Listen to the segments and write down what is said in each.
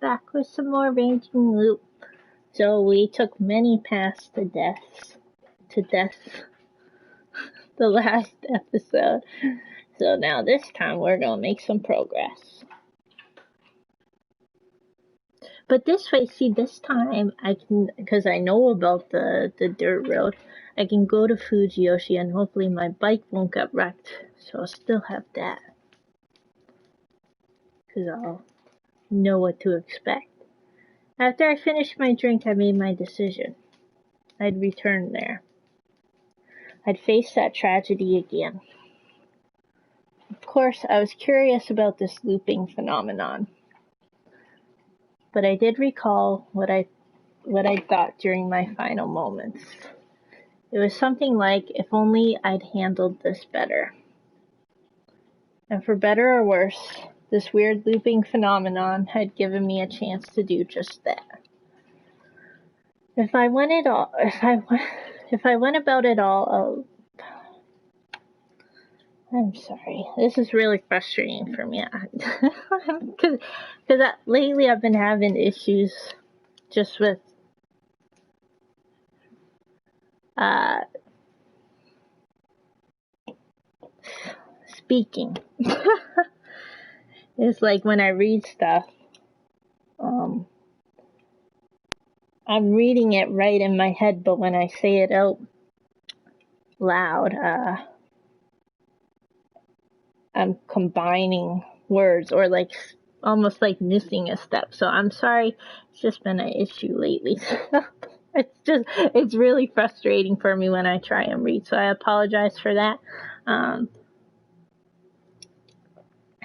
back with some more raging loop. So we took many paths to death the last episode. So now this time we're gonna make some progress. But this way, see, this time I can, because I know about the dirt road, I can go to Fujiyoshi and hopefully my bike won't get wrecked. So I'll still have that. Because I'll know what to expect. After I finished my drink, I made my decision. I'd return there. I'd face that tragedy again. Of course, I was curious about this looping phenomenon. But I did recall what I thought during my final moments. It was something like, if only I'd handled this better. And for better or worse, this weird looping phenomenon had given me a chance to do just that. If I went about it all, I'm sorry. This is really frustrating for me because lately I've been having issues just with speaking. It's like when I read stuff, I'm reading it right in my head, but when I say it out loud, I'm combining words or like almost like missing a step. So I'm sorry, it's just been an issue lately. It's really frustrating for me when I try and read. So I apologize for that.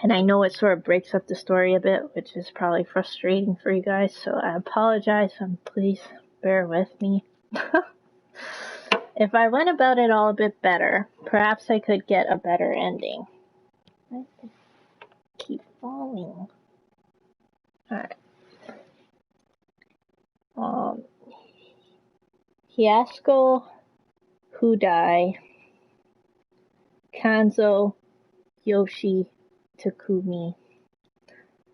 And I know it sort of breaks up the story a bit, which is probably frustrating for you guys. So I apologize, and please bear with me. If I went about it all a bit better, perhaps I could get a better ending. I keep falling. Alright. Hyasco Hudai, Kanzo Yoshi Takumi,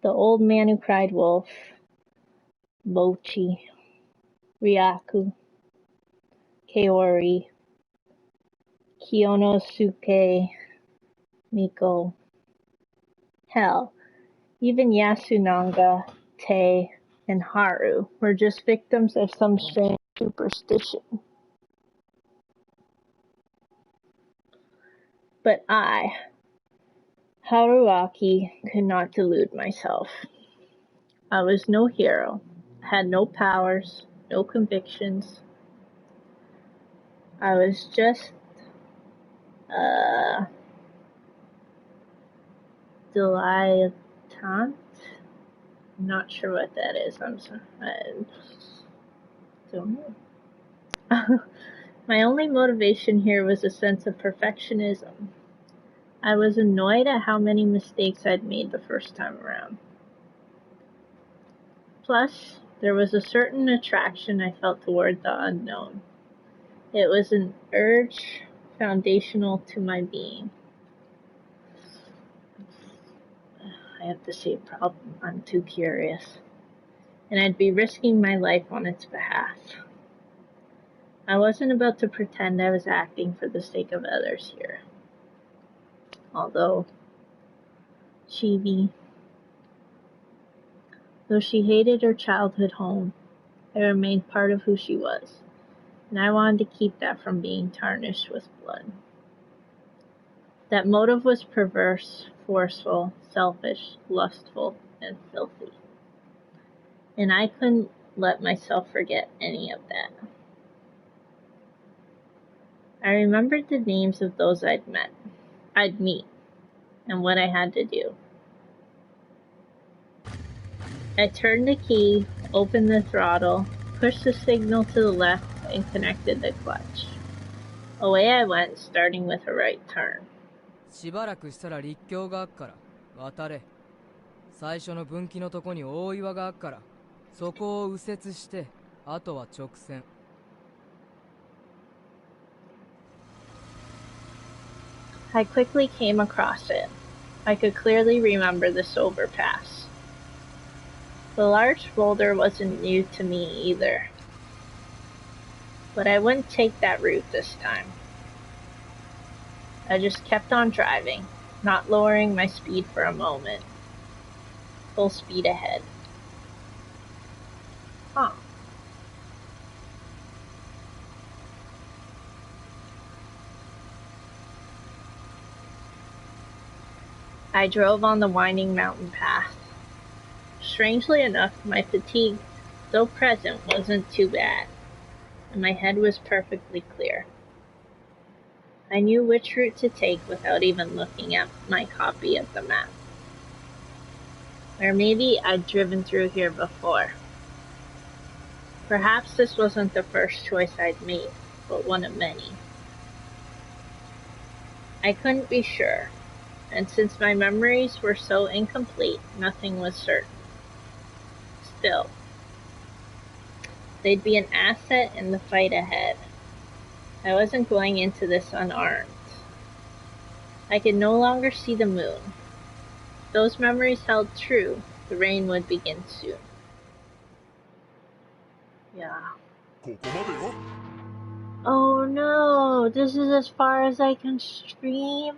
The Old Man Who Cried Wolf, Mochi, Ryaku, Kaori, Kiyonosuke, Miko. Hell, even Yasunanga, Tei, and Haru were just victims of some strange superstition. But I, Haruaki, could not delude myself. I was no hero, had no powers, no convictions. I was just dilettante. I'm not sure what that is. I'm sorry. I don't know. My only motivation here was a sense of perfectionism. I was annoyed at how many mistakes I'd made the first time around. Plus, there was a certain attraction I felt toward the unknown. It was an urge foundational to my being. I have the same problem. I'm too curious. And I'd be risking my life on its behalf. I wasn't about to pretend I was acting for the sake of others here. Although Chibi, though she hated her childhood home, it remained part of who she was, and I wanted to keep that from being tarnished with blood. That motive was perverse, forceful, selfish, lustful, and filthy. And I couldn't let myself forget any of that. I remembered the names of those I'd meet, and what I had to do. I turned the key, opened the throttle, pushed the signal to the left, and connected the clutch. Away I went, starting with a right turn. しばらくしたら陸橋があっから渡れ。最初の分岐のとこに大岩があっからそこを右折してあとは直線。I quickly came across it. I could clearly remember this overpass. The large boulder wasn't new to me either, but I wouldn't take that route this time. I just kept on driving, not lowering my speed for a moment. Full speed ahead. Huh. I drove on the winding mountain path. Strangely enough, my fatigue, though present, wasn't too bad, and my head was perfectly clear. I knew which route to take without even looking at my copy of the map. Or maybe I'd driven through here before. Perhaps this wasn't the first choice I'd made, but one of many. I couldn't be sure, and since my memories were so incomplete, nothing was certain. Still, they'd be an asset in the fight ahead. I wasn't going into this unarmed. I could no longer see the moon. If those memories held true, the rain would begin soon. Yeah. Oh no, this is as far as I can stream?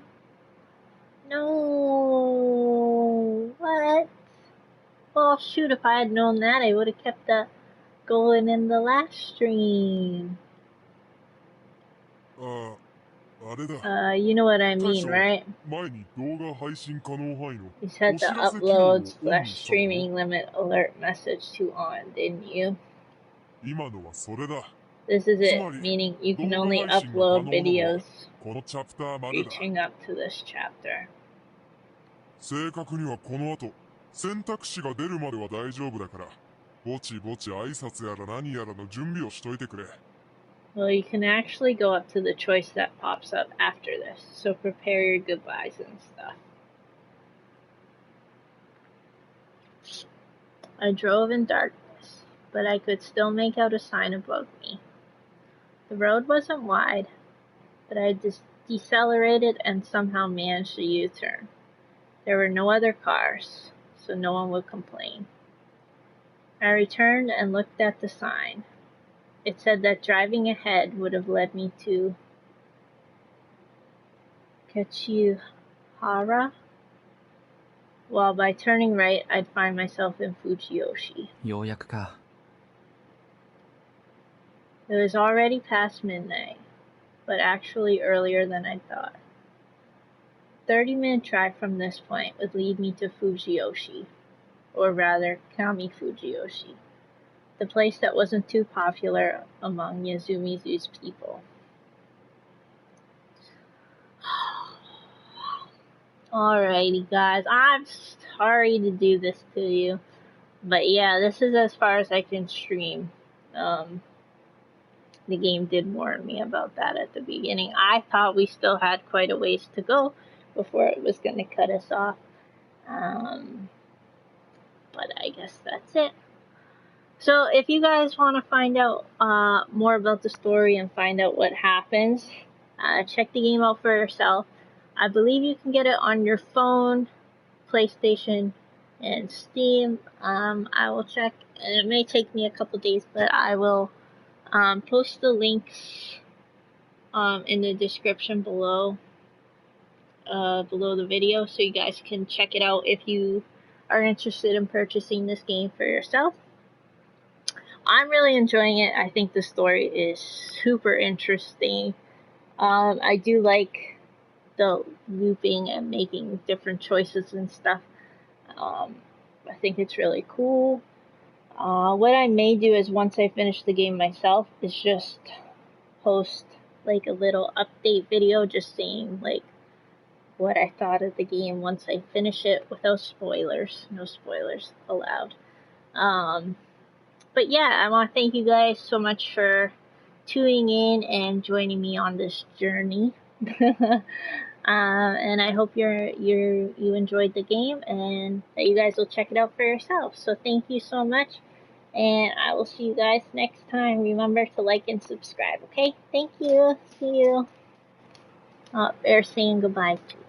No, what? Well, shoot, if I had known that, I would have kept that going in the last stream. You know what I mean, right? You set the uploads/streaming limit alert message to on, didn't you? This is it, meaning you can only upload videos reaching up to this chapter. Well, you can actually go up to the choice that pops up after this, so prepare your goodbyes and stuff. I drove in darkness, but I could still make out a sign above me. The road wasn't wide, but I decelerated and somehow managed a U-turn. There were no other cars, so no one would complain. I returned and looked at the sign. It said that driving ahead would have led me to Kachihara, while by turning right, I'd find myself in Fujiyoshi. ようやくか。 It was already past midnight, but actually earlier than I thought. 30-minute drive from this point would lead me to Fujiyoshi, or rather, Kami Fujiyoshi, the place that wasn't too popular among Yazumizu's people. Alrighty guys, I'm sorry to do this to you, but yeah, this is as far as I can stream. The game did warn me about that at the beginning. I thought we still had quite a ways to go before it was going to cut us off, but I guess that's it. So if you guys want to find out more about the story and find out what happens, check the game out for yourself. I believe you can get it on your phone, PlayStation, and Steam. I will check, and it may take me a couple days, but I will post the links in the description below the video, so you guys can check it out if you are interested in purchasing this game for yourself. I'm really enjoying it. I think the story is super interesting. I do like the looping and making different choices and stuff. I think it's really cool. What I may do is once I finish the game myself is just post like a little update video just saying like what I thought of the game once I finish it without spoilers. No spoilers allowed. But yeah, I want to thank you guys so much for tuning in and joining me on this journey. And I hope you enjoyed the game and that you guys will check it out for yourselves. So thank you so much, and I will see you guys next time. Remember to like and subscribe, okay? Thank you. See you. Oh, they're saying goodbye too.